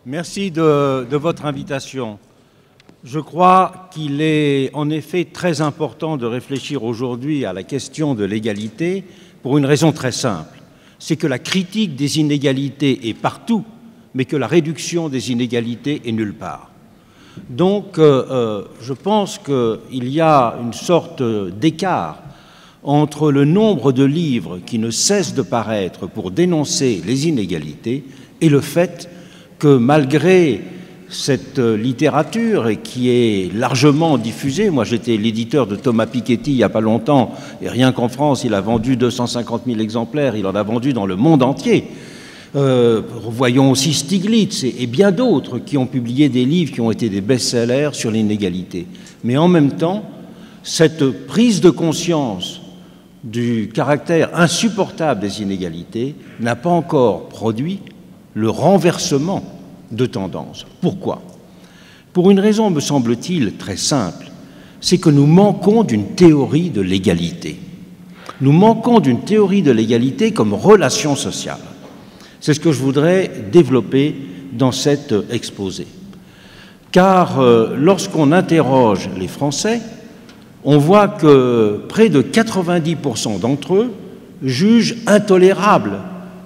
Merci de votre invitation. Je crois qu'il est en effet très important de réfléchir aujourd'hui à la question de l'égalité pour une raison très simple. C'est que la critique des inégalités est partout, mais que la réduction des inégalités est nulle part. Donc, je pense qu'il y a une sorte d'écart entre le nombre de livres qui ne cessent de paraître pour dénoncer les inégalités et le fait que malgré cette littérature qui est largement diffusée, moi j'étais l'éditeur de Thomas Piketty il n'y a pas longtemps, et rien qu'en France il a vendu 250 000 exemplaires, il en a vendu dans le monde entier. Voyons aussi Stiglitz et bien d'autres qui ont publié des livres qui ont été des best-sellers sur l'inégalité. Mais en même temps, cette prise de conscience du caractère insupportable des inégalités n'a pas encore produit le renversement de tendance. Pourquoi? Pour une raison, me semble-t-il, très simple, c'est que nous manquons d'une théorie de l'égalité. Nous manquons d'une théorie de l'égalité comme relation sociale. C'est ce que je voudrais développer dans cet exposé. Car lorsqu'on interroge les Français, on voit que près de 90% d'entre eux jugent intolérable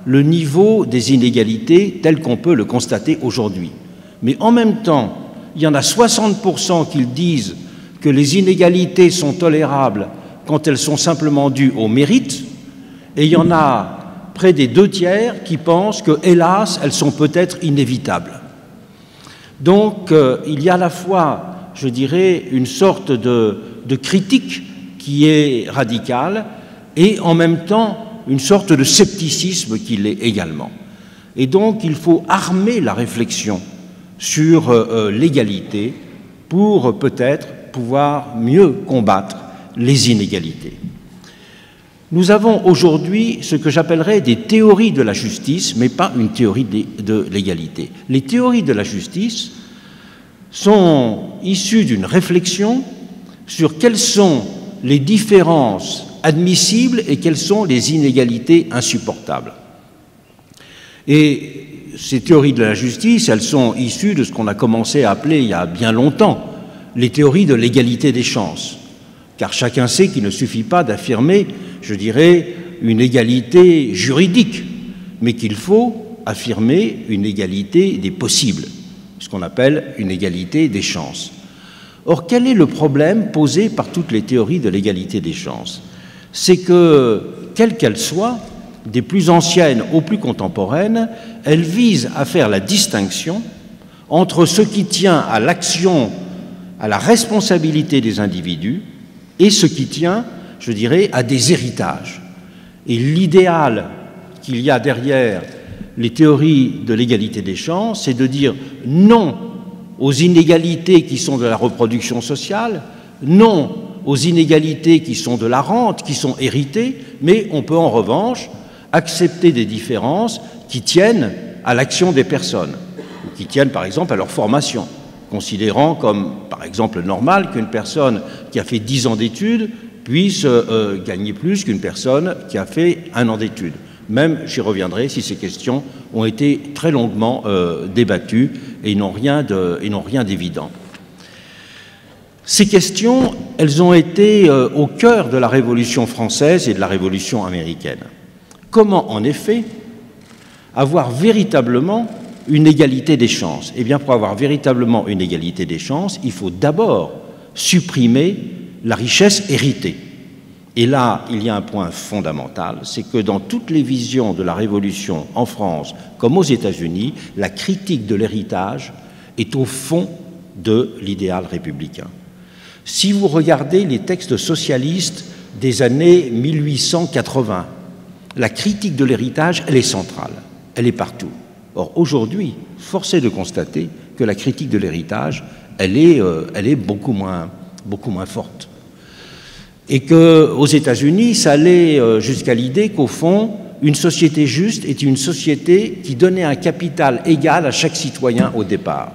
le niveau des inégalités tel qu'on peut le constater aujourd'hui. Mais en même temps, il y en a 60% qui disent que les inégalités sont tolérables quand elles sont simplement dues au mérite, et il y en a près des 2/3 qui pensent que, hélas, elles sont peut-être inévitables. Donc, il y a à la fois, je dirais, une sorte de critique qui est radicale et en même temps une sorte de scepticisme qui l'est également. Et donc, il faut armer la réflexion sur l'égalité pour peut-être pouvoir mieux combattre les inégalités. Nous avons aujourd'hui ce que j'appellerais des théories de la justice, mais pas une théorie de l'égalité. Les théories de la justice sont issues d'une réflexion sur quelles sont les différences admissibles et quelles sont les inégalités insupportables. Et ces théories de la justice, elles sont issues de ce qu'on a commencé à appeler il y a bien longtemps les théories de l'égalité des chances. Car chacun sait qu'il ne suffit pas d'affirmer, je dirais, une égalité juridique, mais qu'il faut affirmer une égalité des possibles, ce qu'on appelle une égalité des chances. Or, quel est le problème posé par toutes les théories de l'égalité des chances? C'est que, quelles qu'elles soient, des plus anciennes aux plus contemporaines, elles visent à faire la distinction entre ce qui tient à l'action, à la responsabilité des individus, et ce qui tient, je dirais, à des héritages. Et l'idéal qu'il y a derrière les théories de l'égalité des chances, c'est de dire non aux inégalités qui sont de la reproduction sociale, non aux inégalités qui sont de la rente, qui sont héritées, mais on peut en revanche accepter des différences qui tiennent à l'action des personnes, ou qui tiennent par exemple à leur formation, considérant comme par exemple normal qu'une personne qui a fait 10 ans d'études puisse gagner plus qu'une personne qui a fait 1 an d'études. Même, j'y reviendrai, si ces questions ont été très longuement débattues et n'ont rien d'évident. Ces questions, elles ont été au cœur de la Révolution française et de la Révolution américaine. Comment, en effet, avoir véritablement une égalité des chances? Eh bien, pour avoir véritablement une égalité des chances, il faut d'abord supprimer la richesse héritée. Et là, il y a un point fondamental, c'est que dans toutes les visions de la Révolution en France comme aux États-Unis, la critique de l'héritage est au fond de l'idéal républicain. Si vous regardez les textes socialistes des années 1880, la critique de l'héritage, elle est centrale, elle est partout. Or, aujourd'hui, force est de constater que la critique de l'héritage, elle est beaucoup moins forte. Et qu'aux États-Unis, ça allait jusqu'à l'idée qu'au fond, une société juste est une société qui donnait un capital égal à chaque citoyen au départ.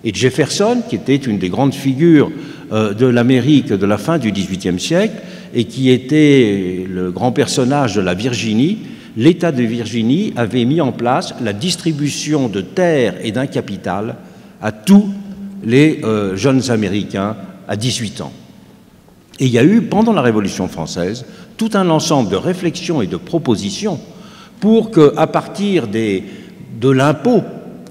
Et Jefferson, qui était une des grandes figures de l'Amérique de la fin du XVIIIe siècle et qui était le grand personnage de la Virginie, l'État de Virginie avait mis en place la distribution de terres et d'un capital à tous les jeunes Américains à 18 ans. Et il y a eu, pendant la Révolution française, tout un ensemble de réflexions et de propositions pour qu'à partir de l'impôt,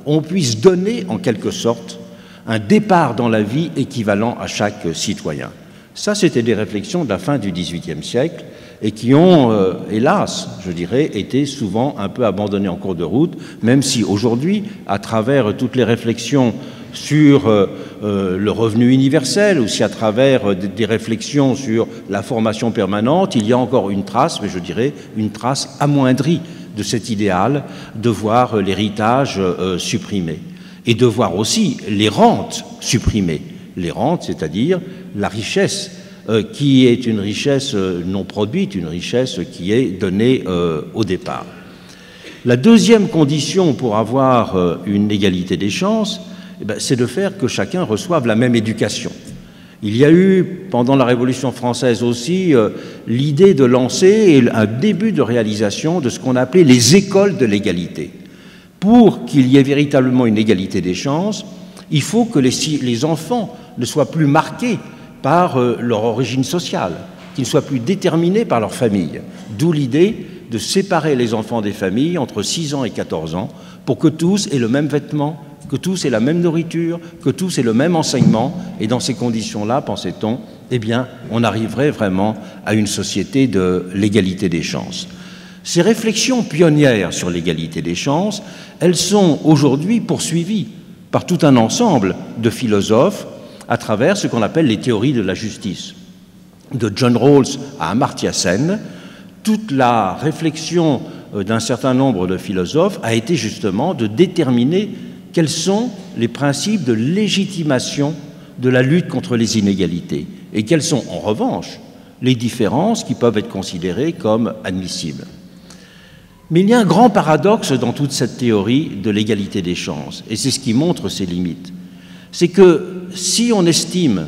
on puisse donner, en quelque sorte, un départ dans la vie équivalent à chaque citoyen. Ça, c'était des réflexions de la fin du XVIIIe siècle et qui ont, hélas, je dirais, été souvent un peu abandonnées en cours de route, même si aujourd'hui, à travers toutes les réflexions sur le revenu universel, ou si à travers des réflexions sur la formation permanente, il y a encore une trace, mais je dirais une trace amoindrie de cet idéal de voir l'héritage supprimé et de voir aussi les rentes supprimées. Les rentes, c'est-à-dire la richesse qui est une richesse non produite, une richesse qui est donnée au départ. La deuxième condition pour avoir une égalité des chances, c'est de faire que chacun reçoive la même éducation. Il y a eu, pendant la Révolution française aussi, l'idée de lancer un début de réalisation de ce qu'on appelait les écoles de l'égalité. Pour qu'il y ait véritablement une égalité des chances, il faut que les enfants ne soient plus marqués par leur origine sociale, qu'ils ne soient plus déterminés par leur famille. D'où l'idée de séparer les enfants des familles entre 6 ans et 14 ans pour que tous aient le même vêtement, que tous aient la même nourriture, que tous aient le même enseignement. Et dans ces conditions-là, pensait-on, eh bien, on arriverait vraiment à une société de l'égalité des chances. Ces réflexions pionnières sur l'égalité des chances, elles sont aujourd'hui poursuivies par tout un ensemble de philosophes à travers ce qu'on appelle les théories de la justice. De John Rawls à Amartya Sen, toute la réflexion d'un certain nombre de philosophes a été justement de déterminer quels sont les principes de légitimation de la lutte contre les inégalités et quelles sont en revanche les différences qui peuvent être considérées comme admissibles. Mais il y a un grand paradoxe dans toute cette théorie de l'égalité des chances, et c'est ce qui montre ses limites. C'est que si on estime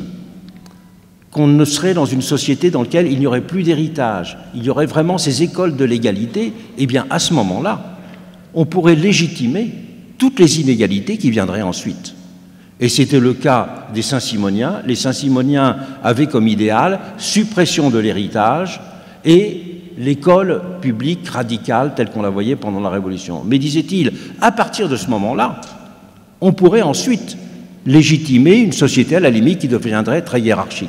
qu'on ne serait dans une société dans laquelle il n'y aurait plus d'héritage, il y aurait vraiment ces écoles de l'égalité, eh bien à ce moment-là, on pourrait légitimer toutes les inégalités qui viendraient ensuite. Et c'était le cas des Saint-Simoniens. Les Saint-Simoniens avaient comme idéal suppression de l'héritage et l'école publique radicale telle qu'on la voyait pendant la Révolution. Mais disait-il, à partir de ce moment-là, on pourrait ensuite légitimer une société à la limite qui deviendrait très hiérarchique.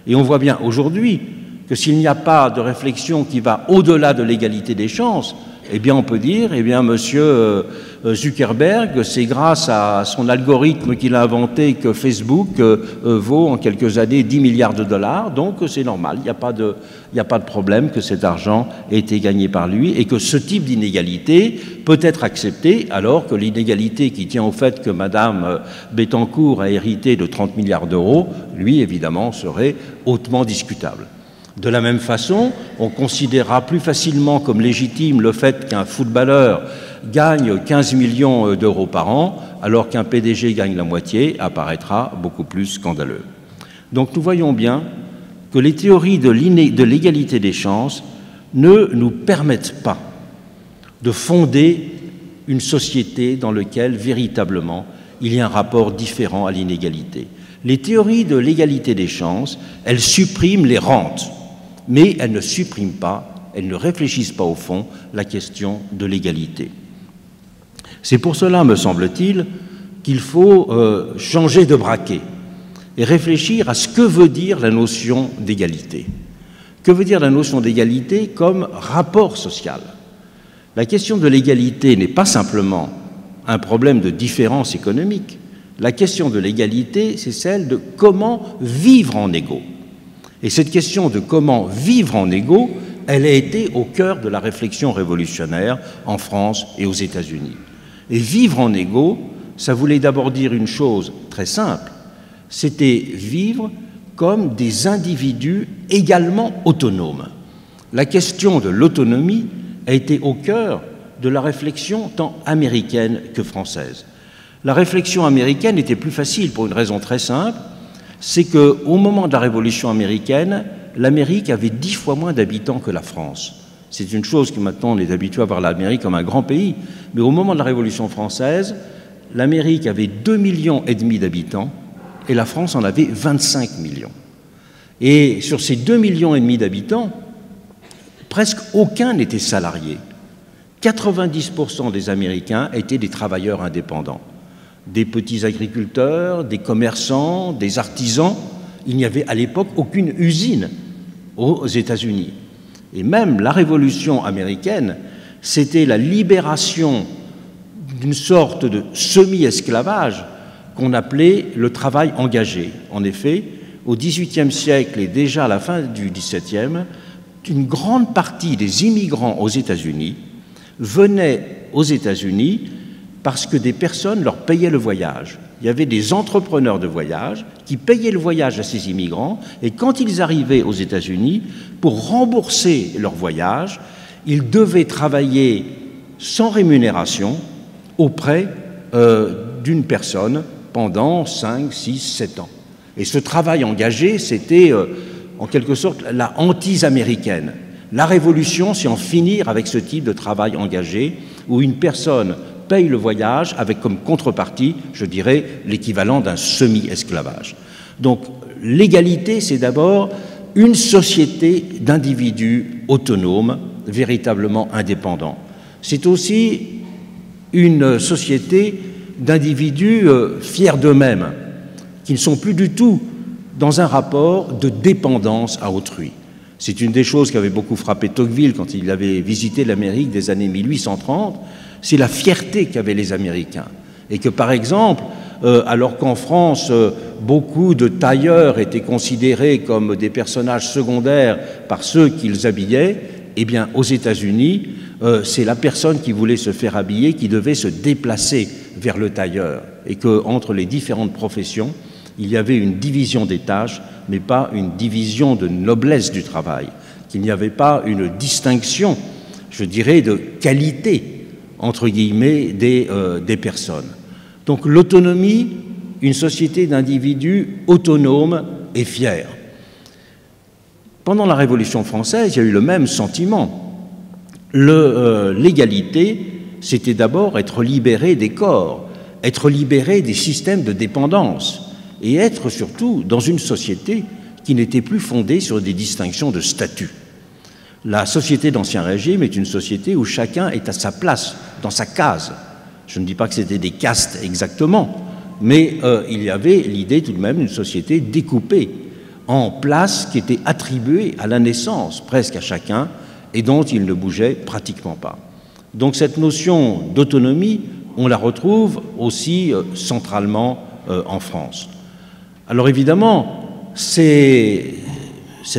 Et on voit bien aujourd'hui que s'il n'y a pas de réflexion qui va au-delà de l'égalité des chances, eh bien on peut dire, eh bien monsieur Zuckerberg, c'est grâce à son algorithme qu'il a inventé que Facebook vaut en quelques années 10 milliards de dollars, donc c'est normal, il n'y a pas de problème que cet argent ait été gagné par lui et que ce type d'inégalité peut être accepté alors que l'inégalité qui tient au fait que Madame Bettencourt a hérité de 30 milliards d'euros, lui évidemment serait hautement discutable. De la même façon, on considérera plus facilement comme légitime le fait qu'un footballeur gagne 15 millions d'euros par an, alors qu'un PDG gagne la moitié, apparaîtra beaucoup plus scandaleux. Donc nous voyons bien que les théories de l'égalité des chances ne nous permettent pas de fonder une société dans laquelle véritablement il y a un rapport différent à l'inégalité. Les théories de l'égalité des chances, elles suppriment les rentes, mais elles ne suppriment pas, elles ne réfléchissent pas au fond la question de l'égalité. C'est pour cela, me semble-t-il, qu'il faut changer de braquet et réfléchir à ce que veut dire la notion d'égalité. Que veut dire la notion d'égalité comme rapport social? La question de l'égalité n'est pas simplement un problème de différence économique. La question de l'égalité, c'est celle de comment vivre en égaux. Et cette question de comment vivre en égaux, elle a été au cœur de la réflexion révolutionnaire en France et aux États-Unis. Et vivre en égaux, ça voulait d'abord dire une chose très simple, c'était vivre comme des individus également autonomes. La question de l'autonomie a été au cœur de la réflexion tant américaine que française. La réflexion américaine était plus facile pour une raison très simple, c'est qu'au moment de la Révolution américaine, l'Amérique avait 10 fois moins d'habitants que la France. C'est une chose que maintenant on est habitué à voir l'Amérique comme un grand pays, mais au moment de la Révolution française, l'Amérique avait 2,5 millions d'habitants et la France en avait 25 millions. Et sur ces 2,5 millions d'habitants, presque aucun n'était salarié. 90% des Américains étaient des travailleurs indépendants, des petits agriculteurs, des commerçants, des artisans. Il n'y avait à l'époque aucune usine aux États-Unis. Et même la Révolution américaine, c'était la libération d'une sorte de semi-esclavage qu'on appelait le travail engagé. En effet, au XVIIIe siècle et déjà à la fin du XVIIe, une grande partie des immigrants aux États-Unis venaient aux États-Unis parce que des personnes leur payaient le voyage. Il y avait des entrepreneurs de voyage qui payaient le voyage à ces immigrants et quand ils arrivaient aux États-Unis, pour rembourser leur voyage, ils devaient travailler sans rémunération auprès d'une personne pendant 5, 6, 7 ans. Et ce travail engagé, c'était en quelque sorte la hantise américaine. La révolution, c'est en finir avec ce type de travail engagé où une personne paye le voyage avec comme contrepartie, je dirais, l'équivalent d'un semi-esclavage. Donc l'égalité, c'est d'abord une société d'individus autonomes, véritablement indépendants. C'est aussi une société d'individus fiers d'eux-mêmes, qui ne sont plus du tout dans un rapport de dépendance à autrui. C'est une des choses qui avait beaucoup frappé Tocqueville quand il avait visité l'Amérique des années 1830, c'est la fierté qu'avaient les Américains. Et que, par exemple, alors qu'en France, beaucoup de tailleurs étaient considérés comme des personnages secondaires par ceux qu'ils habillaient, eh bien, aux États-Unis, c'est la personne qui voulait se faire habiller qui devait se déplacer vers le tailleur. Et qu'entre les différentes professions, il y avait une division des tâches, mais pas une division de noblesse du travail, qu'il n'y avait pas une distinction, je dirais, de qualité, entre guillemets, des personnes. Donc l'autonomie, une société d'individus autonomes et fiers. Pendant la Révolution française, il y a eu le même sentiment. L'égalité, c'était d'abord être libéré des corps, être libéré des systèmes de dépendance, et être surtout dans une société qui n'était plus fondée sur des distinctions de statut. La société d'Ancien Régime est une société où chacun est à sa place, dans sa case. Je ne dis pas que c'était des castes exactement, mais il y avait l'idée tout de même d'une société découpée en places qui étaient attribuées à la naissance, presque à chacun, et dont il ne bougeait pratiquement pas. Donc cette notion d'autonomie, on la retrouve aussi centralement en France. Alors évidemment, cette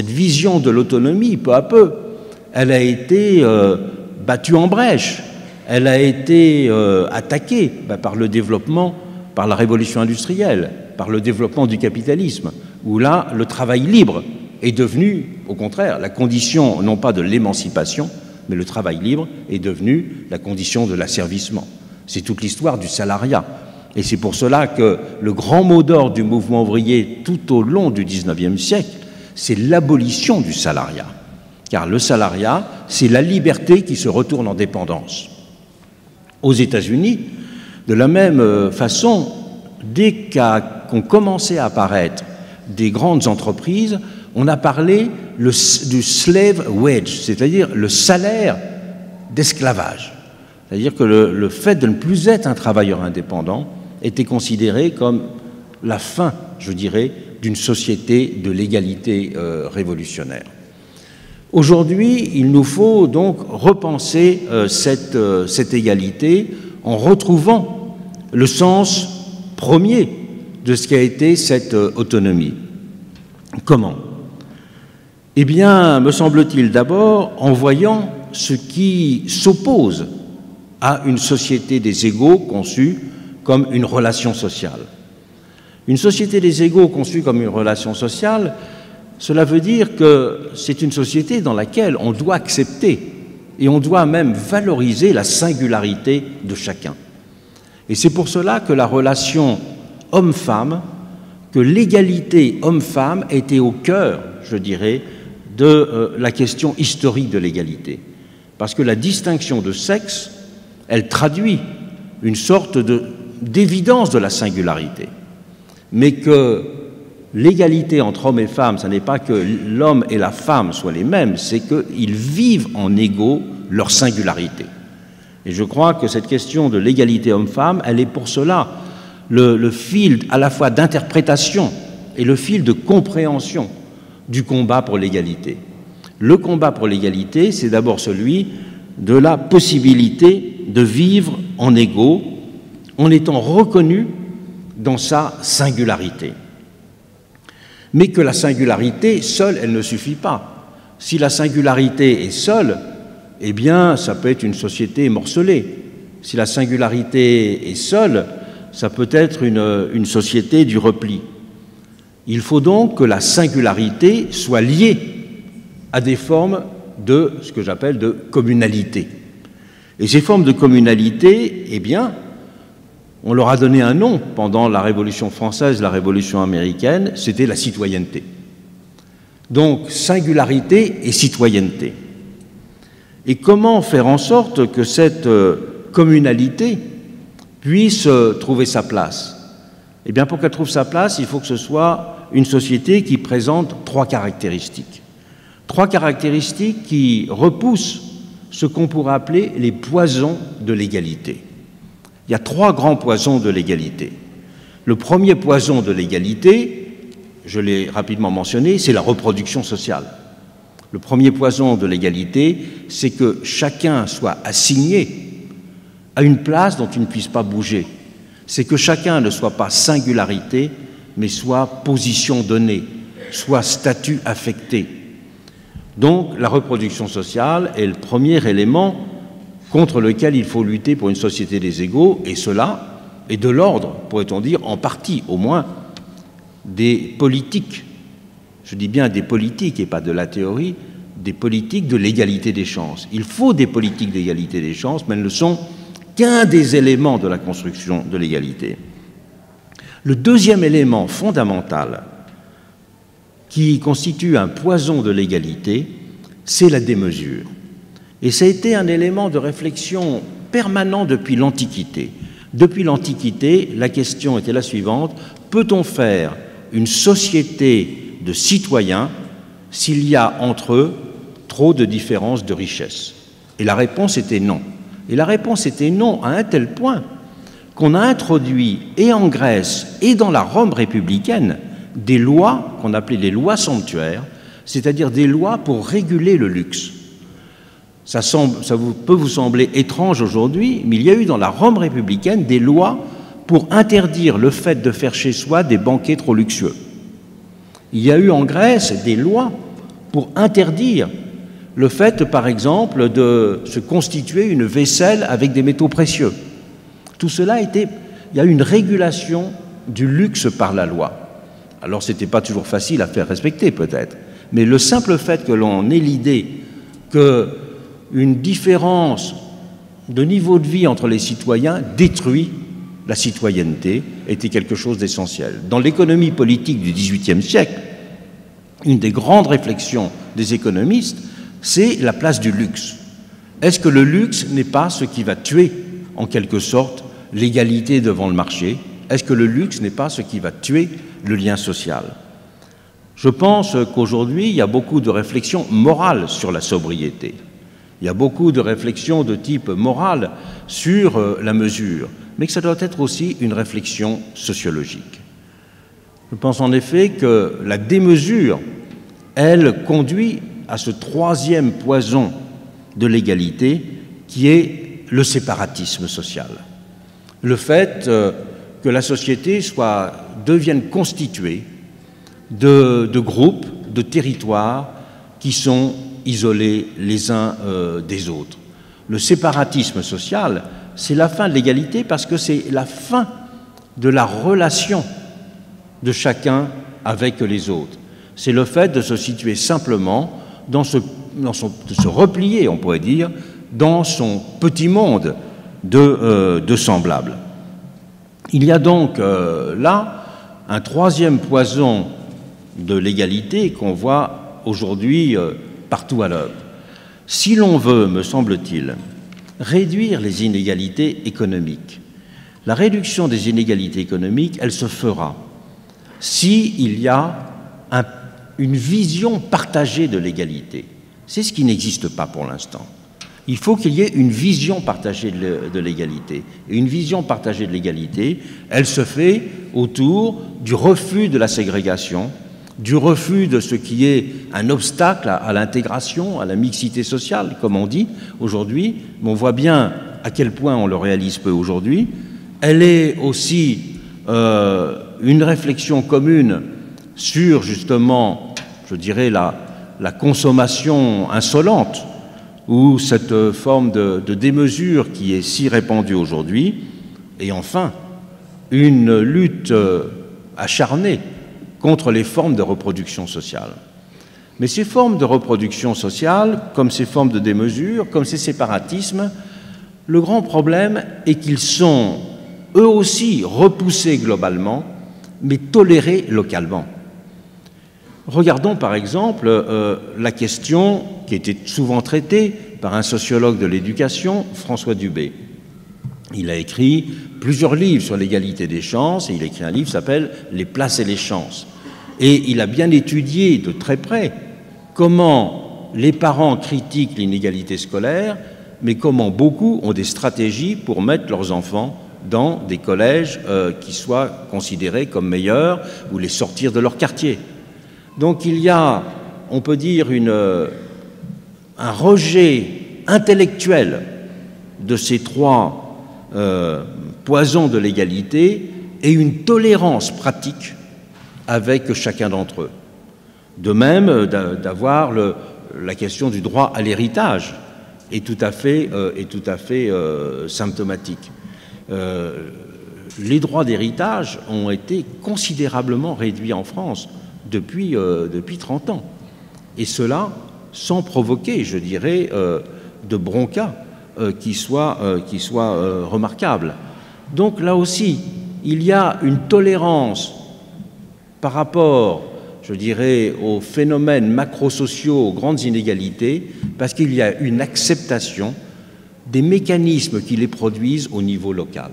vision de l'autonomie, peu à peu, elle a été battue en brèche, elle a été attaquée par le développement, par la révolution industrielle, par le développement du capitalisme, où là, le travail libre est devenu, au contraire, la condition non pas de l'émancipation, mais le travail libre est devenu la condition de l'asservissement. C'est toute l'histoire du salariat. Et c'est pour cela que le grand mot d'ordre du mouvement ouvrier tout au long du XIXe siècle, c'est l'abolition du salariat. Car le salariat, c'est la liberté qui se retourne en dépendance. Aux États-Unis, de la même façon, dès qu'ont commencé à apparaître des grandes entreprises, on a parlé du slave wage, c'est-à-dire le salaire d'esclavage. C'est-à-dire que le fait de ne plus être un travailleur indépendant était considéré comme la fin, je dirais, d'une société de l'égalité révolutionnaire. Aujourd'hui, il nous faut donc repenser cette égalité en retrouvant le sens premier de ce qu'a été cette autonomie. Comment? Eh bien, me semble-t-il d'abord en voyant ce qui s'oppose à une société des égaux conçue comme une relation sociale. Une société des égaux conçue comme une relation sociale, cela veut dire que c'est une société dans laquelle on doit accepter et on doit même valoriser la singularité de chacun. Et c'est pour cela que la relation homme-femme, que l'égalité homme-femme était au cœur, je dirais, de la question historique de l'égalité. Parce que la distinction de sexe, elle traduit une sorte d'évidence de la singularité. Mais que l'égalité entre hommes et femmes, ce n'est pas que l'homme et la femme soient les mêmes, c'est qu'ils vivent en égaux leur singularité. Et je crois que cette question de l'égalité homme-femme, elle est pour cela le fil à la fois d'interprétation et le fil de compréhension du combat pour l'égalité. Le combat pour l'égalité, c'est d'abord celui de la possibilité de vivre en égaux, en étant reconnu dans sa singularité. Mais que la singularité, seule, elle ne suffit pas. Si la singularité est seule, eh bien, ça peut être une société morcelée. Si la singularité est seule, ça peut être une société du repli. Il faut donc que la singularité soit liée à des formes de ce que j'appelle de communalité. Et ces formes de communalité, eh bien, on leur a donné un nom pendant la Révolution française, la Révolution américaine, c'était la citoyenneté. Donc, singularité et citoyenneté. Et comment faire en sorte que cette communalité puisse trouver sa place? Eh bien, pour qu'elle trouve sa place, il faut que ce soit une société qui présente trois caractéristiques. Trois caractéristiques qui repoussent ce qu'on pourrait appeler les poisons de l'égalité. Il y a trois grands poisons de l'égalité. Le premier poison de l'égalité, je l'ai rapidement mentionné, c'est la reproduction sociale. Le premier poison de l'égalité, c'est que chacun soit assigné à une place dont il ne puisse pas bouger. C'est que chacun ne soit pas singularité, mais soit position donnée, soit statut affecté. Donc, la reproduction sociale est le premier élément contre lequel il faut lutter pour une société des égaux, et cela est de l'ordre, pourrait-on dire, en partie au moins, des politiques. Je dis bien des politiques et pas de la théorie, des politiques de l'égalité des chances. Il faut des politiques d'égalité des chances, mais elles ne sont qu'un des éléments de la construction de l'égalité. Le deuxième élément fondamental qui constitue un poison de l'égalité, c'est la démesure. Et ça a été un élément de réflexion permanent depuis l'Antiquité. Depuis l'Antiquité, la question était la suivante: peut-on faire une société de citoyens s'il y a entre eux trop de différences de richesse? Et la réponse était non. Et la réponse était non à un tel point qu'on a introduit, et en Grèce et dans la Rome républicaine, des lois qu'on appelait les lois sanctuaires, c'est-à-dire des lois pour réguler le luxe. Ça peut vous sembler étrange aujourd'hui, mais il y a eu dans la Rome républicaine des lois pour interdire le fait de faire chez soi des banquets trop luxueux. Il y a eu en Grèce des lois pour interdire le fait, par exemple, de se constituer une vaisselle avec des métaux précieux. Tout cela il y a eu une régulation du luxe par la loi. Alors, ce n'était pas toujours facile à faire respecter, peut-être, mais le simple fait que l'on ait l'idée qu'une différence de niveau de vie entre les citoyens détruit la citoyenneté était quelque chose d'essentiel. Dans l'économie politique du XVIIIe siècle, une des grandes réflexions des économistes, c'est la place du luxe. Est-ce que le luxe n'est pas ce qui va tuer, en quelque sorte, l'égalité devant le marché? Est-ce que le luxe n'est pas ce qui va tuer le lien social? Je pense qu'aujourd'hui, il y a beaucoup de réflexions morales sur la sobriété. Il y a beaucoup de réflexions de type moral sur la mesure, mais que ça doit être aussi une réflexion sociologique. Je pense en effet que la démesure, elle conduit à ce troisième poison de l'égalité qui est le séparatisme social. Le fait que la société devienne constituée de groupes, de territoires qui sont isolés les uns des autres. Le séparatisme social, c'est la fin de l'égalité parce que c'est la fin de la relation de chacun avec les autres. C'est le fait de se situer simplement de se replier, on pourrait dire, dans son petit monde de semblables. Il y a donc là un troisième poison de l'égalité qu'on voit aujourd'hui partout à l'œuvre. Si l'on veut, me semble-t-il, réduire les inégalités économiques, la réduction des inégalités économiques, elle se fera s'il y a une vision partagée de l'égalité. C'est ce qui n'existe pas pour l'instant. Il faut qu'il y ait une vision partagée de l'égalité. Et une vision partagée de l'égalité, elle se fait autour du refus de la ségrégation, du refus de ce qui est un obstacle à l'intégration, à la mixité sociale, comme on dit aujourd'hui. Mais on voit bien à quel point on le réalise peu aujourd'hui. Elle est aussi une réflexion commune sur, justement, je dirais, la consommation insolente, ou cette forme de démesure qui est si répandue aujourd'hui, et enfin, une lutte acharnée contre les formes de reproduction sociale. Mais ces formes de reproduction sociale, comme ces formes de démesure, comme ces séparatismes, le grand problème est qu'ils sont eux aussi repoussés globalement, mais tolérés localement. Regardons par exemple la question qui était souvent traitée par un sociologue de l'éducation, François Dubé. Il a écrit plusieurs livres sur l'égalité des chances, et il a écrit un livre qui s'appelle « Les places et les chances ». Et il a bien étudié de très près comment les parents critiquent l'inégalité scolaire, mais comment beaucoup ont des stratégies pour mettre leurs enfants dans des collèges qui soient considérés comme meilleurs, ou les sortir de leur quartier. Donc il y a, on peut dire, un rejet intellectuel de ces trois poisons de l'égalité et une tolérance pratique avec chacun d'entre eux. De même, d'avoir la question du droit à l'héritage est tout à fait symptomatique. Les droits d'héritage ont été considérablement réduits en France depuis 30 ans. Et cela sans provoquer, je dirais, de bronca qui soit remarquable. Donc là aussi, il y a une tolérance par rapport, je dirais, aux phénomènes macrosociaux, aux grandes inégalités, parce qu'il y a une acceptation des mécanismes qui les produisent au niveau local.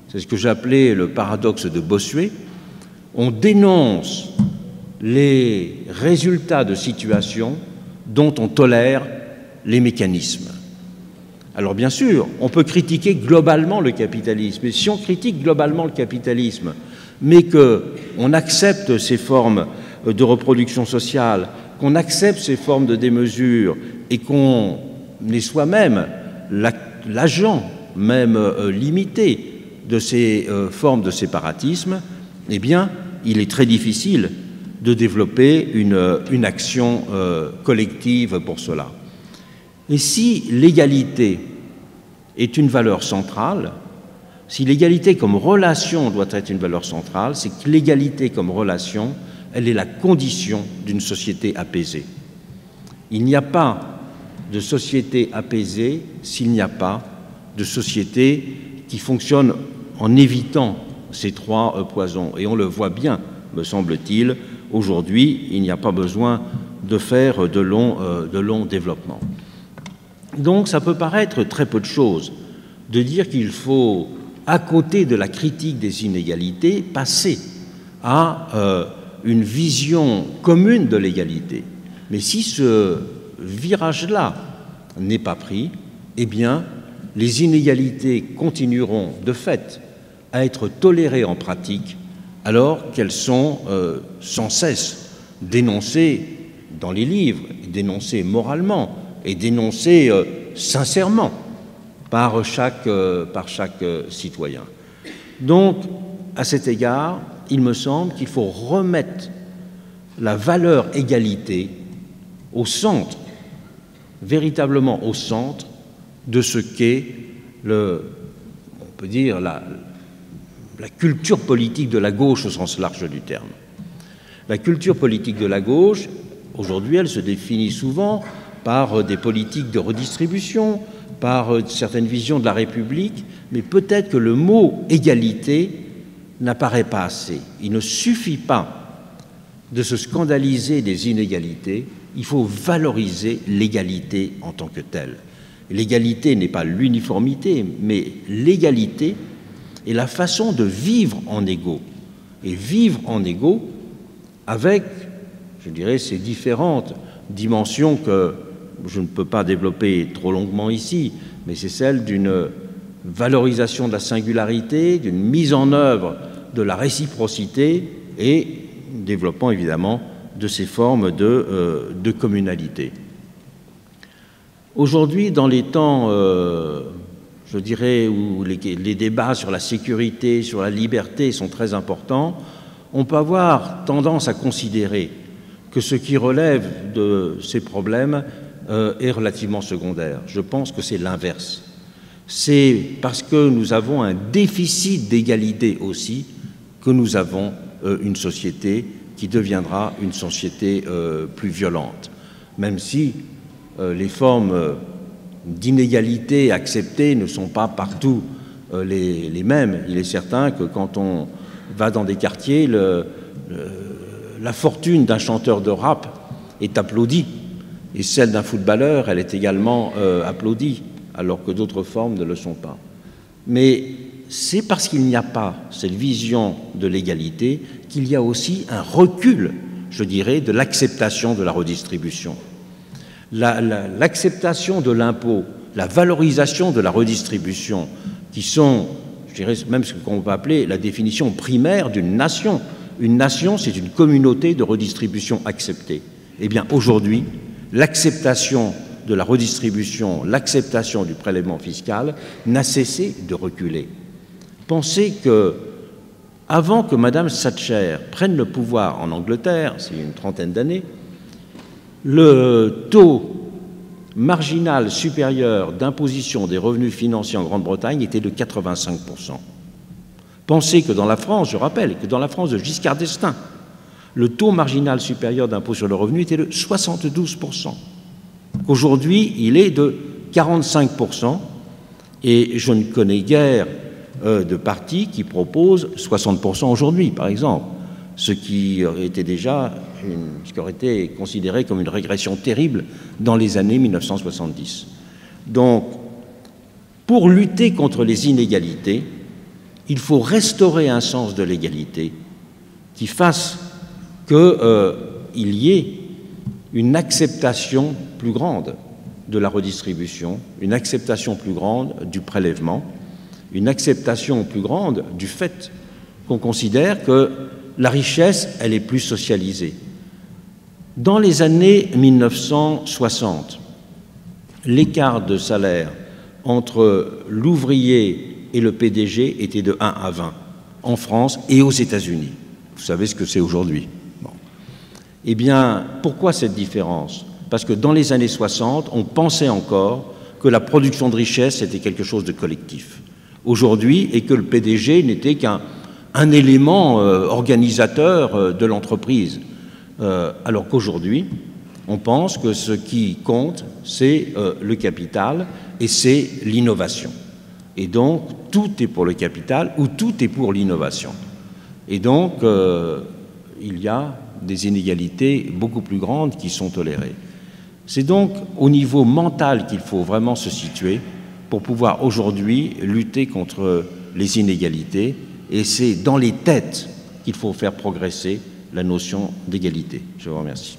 C'est ce que j'appelais le paradoxe de Bossuet. On dénonce les résultats de situations dont on tolère les mécanismes. Alors bien sûr, on peut critiquer globalement le capitalisme, et si on critique globalement le capitalisme, mais qu'on accepte ces formes de reproduction sociale, qu'on accepte ces formes de démesure, et qu'on est soi-même l'agent même limité de ces formes de séparatisme, eh bien, il est très difficile de développer une action collective pour cela. Et si l'égalité est une valeur centrale, si l'égalité comme relation doit être une valeur centrale, c'est que l'égalité comme relation, elle est la condition d'une société apaisée. Il n'y a pas de société apaisée s'il n'y a pas de société qui fonctionne en évitant ces trois poisons. Et on le voit bien, me semble-t-il, aujourd'hui, il n'y a pas besoin de faire de longs développements. Donc ça peut paraître très peu de choses de dire qu'il faut, à côté de la critique des inégalités, passer à une vision commune de l'égalité. Mais si ce virage-là n'est pas pris, eh bien, les inégalités continueront de fait à être tolérées en pratique, alors qu'elles sont sans cesse dénoncées dans les livres, dénoncées moralement et dénoncées sincèrement par chaque citoyen. Donc, à cet égard, il me semble qu'il faut remettre la valeur égalité au centre, véritablement au centre de ce qu'est on peut dire, la culture politique de la gauche au sens large du terme. La culture politique de la gauche, aujourd'hui, elle se définit souvent par des politiques de redistribution, par certaines visions de la République, mais peut-être que le mot « égalité » n'apparaît pas assez. Il ne suffit pas de se scandaliser des inégalités, il faut valoriser l'égalité en tant que telle. L'égalité n'est pas l'uniformité, mais l'égalité est la façon de vivre en égaux. Et vivre en égaux avec, je dirais, ces différentes dimensions que je ne peux pas développer trop longuement ici, mais c'est celle d'une valorisation de la singularité, d'une mise en œuvre de la réciprocité et développement évidemment de ces formes de communalité. Aujourd'hui, dans les temps, je dirais, où les débats sur la sécurité, sur la liberté sont très importants, on peut avoir tendance à considérer que ce qui relève de ces problèmes est relativement secondaire. Je pense que c'est l'inverse. C'est parce que nous avons un déficit d'égalité aussi que nous avons une société qui deviendra une société plus violente. Même si les formes d'inégalité acceptées ne sont pas partout les mêmes. Il est certain que quand on va dans des quartiers, la fortune d'un chanteur de rap est applaudie et celle d'un footballeur, elle est également applaudie, alors que d'autres formes ne le sont pas. Mais c'est parce qu'il n'y a pas cette vision de l'égalité qu'il y a aussi un recul, je dirais, de l'acceptation de la redistribution. L'acceptation de l'impôt, la valorisation de la redistribution, qui sont, je dirais, même ce qu'on peut appeler la définition primaire d'une nation. Une nation, c'est une communauté de redistribution acceptée. Eh bien, aujourd'hui, l'acceptation de la redistribution, l'acceptation du prélèvement fiscal n'a cessé de reculer. Pensez que, avant que Mme Thatcher prenne le pouvoir en Angleterre, c'est une trentaine d'années, le taux marginal supérieur d'imposition des revenus financiers en Grande-Bretagne était de 85%. Pensez que dans la France, je rappelle, que dans la France de Giscard d'Estaing, le taux marginal supérieur d'impôt sur le revenu était de 72%. Aujourd'hui, il est de 45%, et je ne connais guère de parti qui propose 60% aujourd'hui, par exemple, ce qui était déjà ce qui aurait été considéré comme une régression terrible dans les années 1970. Donc, pour lutter contre les inégalités, il faut restaurer un sens de l'égalité qui fasse qu'il y ait une acceptation plus grande de la redistribution, une acceptation plus grande du prélèvement, une acceptation plus grande du fait qu'on considère que la richesse, elle est plus socialisée. Dans les années 1960, l'écart de salaire entre l'ouvrier et le PDG était de 1 à 20, en France et aux États-Unis. Vous savez ce que c'est aujourd'hui. Bon. Eh bien, pourquoi cette différence? Parce que dans les années 60, on pensait encore que la production de richesse était quelque chose de collectif. Aujourd'hui, et que le PDG n'était qu'un élément organisateur de l'entreprise. Alors qu'aujourd'hui, on pense que ce qui compte, c'est le capital et c'est l'innovation. Et donc, tout est pour le capital ou tout est pour l'innovation. Et donc, il y a des inégalités beaucoup plus grandes qui sont tolérées. C'est donc au niveau mental qu'il faut vraiment se situer pour pouvoir aujourd'hui lutter contre les inégalités. Et c'est dans les têtes qu'il faut faire progresser la notion d'égalité. Je vous remercie.